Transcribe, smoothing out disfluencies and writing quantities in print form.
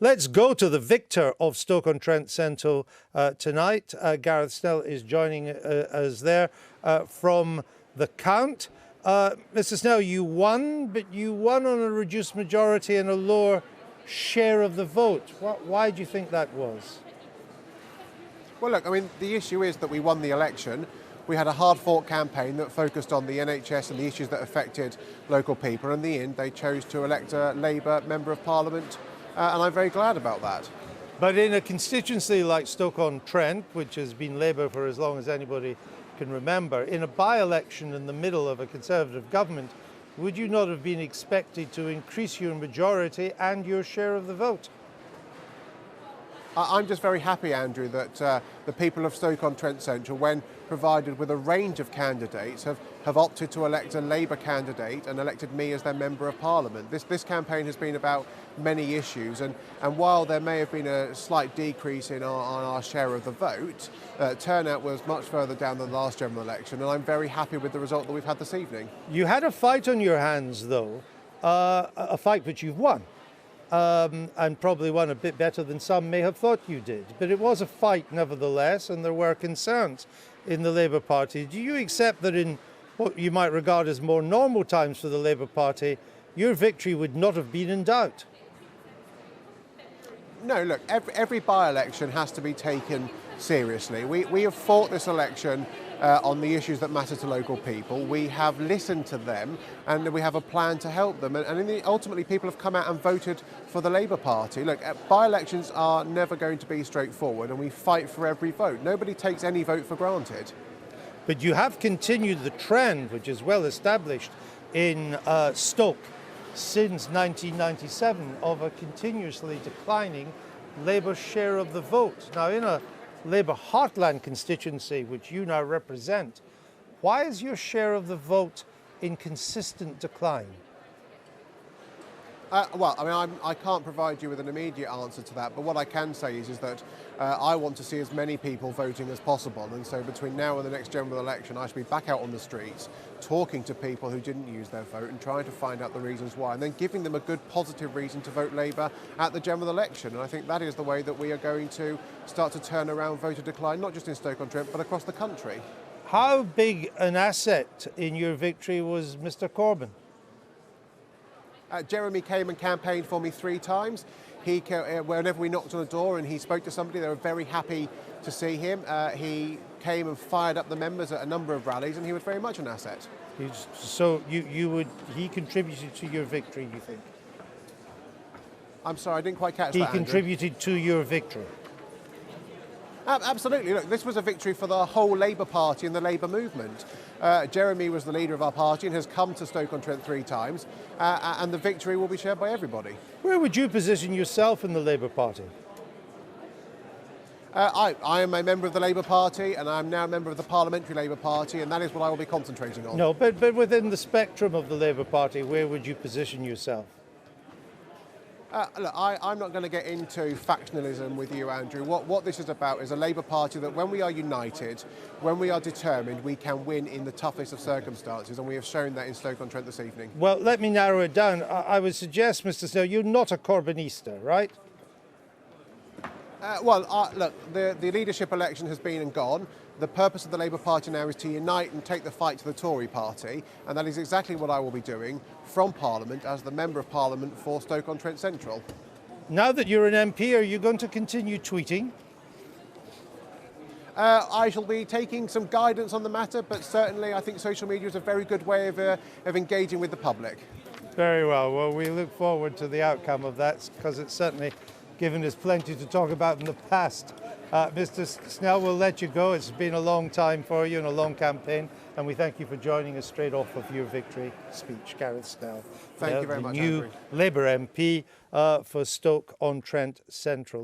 Let's go to the victor of Stoke-on-Trent Central tonight. Gareth Snell is joining us there from the count. Mr. Snell, you won, but you won on a reduced majority and a lower share of the vote. Why do you think that was? Well, look, I mean, the issue is that we won the election. We had a hard-fought campaign that focused on the NHS and the issues that affected local people. In the end, they chose to elect a Labour Member of Parliament, and I'm very glad about that. But in a constituency like Stoke-on-Trent, which has been Labour for as long as anybody can remember, in a by-election in the middle of a Conservative government, would you not have been expected to increase your majority and your share of the vote? I'm just very happy, Andrew, that the people of Stoke-on-Trent Central, when provided with a range of candidates, have opted to elect a Labour candidate and elected me as their Member of Parliament. This campaign has been about many issues, and while there may have been a slight decrease in our share of the vote, turnout was much further down than the last general election, and I'm very happy with the result that we've had this evening. You had a fight on your hands, though, a fight which you've won. And probably won a bit better than some may have thought you did. But it was a fight nevertheless, and there were concerns in the Labour Party. Do you accept that in what you might regard as more normal times for the Labour Party, your victory would not have been in doubt? No, look, every by-election has to be taken seriously. We have fought this election on the issues that matter to local people. We have listened to them, and we have a plan to help them. And ultimately, people have come out and voted for the Labour Party. Look, by-elections are never going to be straightforward, and we fight for every vote. Nobody takes any vote for granted. But you have continued the trend, which is well established in Stoke since 1997, of a continuously declining Labour share of the vote. Now, in a Labour heartland constituency, which you now represent, why is your share of the vote in consistent decline? Well, I mean, I can't provide you with an immediate answer to that, but what I can say is that I want to see as many people voting as possible, and so between now and the next general election, I should be back out on the streets, talking to people who didn't use their vote and trying to find out the reasons why, and then giving them a good positive reason to vote Labour at the general election. And I think that is the way that we are going to start to turn around voter decline, not just in Stoke-on-Trent, but across the country. How big an asset in your victory was Mr. Corbyn? Jeremy came and campaigned for me 3 times. Whenever we knocked on a door and he spoke to somebody, they were very happy to see him. He came and fired up the members at a number of rallies, and he was very much an asset. So he contributed to your victory, you think? I'm sorry, I didn't quite catch that, He Andrew. contributed to your victory? Absolutely. Look, this was a victory for the whole Labour Party and the Labour movement. Jeremy was the leader of our party and has come to Stoke-on-Trent 3 times, and the victory will be shared by everybody. Where would you position yourself in the Labour Party? I am a member of the Labour Party, and I'm now a member of the Parliamentary Labour Party, and that is what I will be concentrating on. No, but within the spectrum of the Labour Party, where would you position yourself? Look, I'm not going to get into factionalism with you, Andrew. What this is about is a Labour Party that when we are united, when we are determined, we can win in the toughest of circumstances, and we have shown that in Stoke-on-Trent this evening. Well, let me narrow it down. I would suggest, Mr. Snell, you're not a Corbynista, right? Look, the leadership election has been and gone. The purpose of the Labour Party now is to unite and take the fight to the Tory party, and that is exactly what I will be doing from Parliament as the Member of Parliament for Stoke-on-Trent Central. Now that you're an MP, are you going to continue tweeting? I shall be taking some guidance on the matter, but certainly I think social media is a very good way of engaging with the public. Very well. Well, we look forward to the outcome of that, because it's certainly given us plenty to talk about in the past. Mr. Snell, we'll let you go. It's been a long time for you and a long campaign, and we thank you for joining us straight off of your victory speech. Gareth Snell, thank you very much, new Andrew. Labour MP for Stoke-on-Trent Central.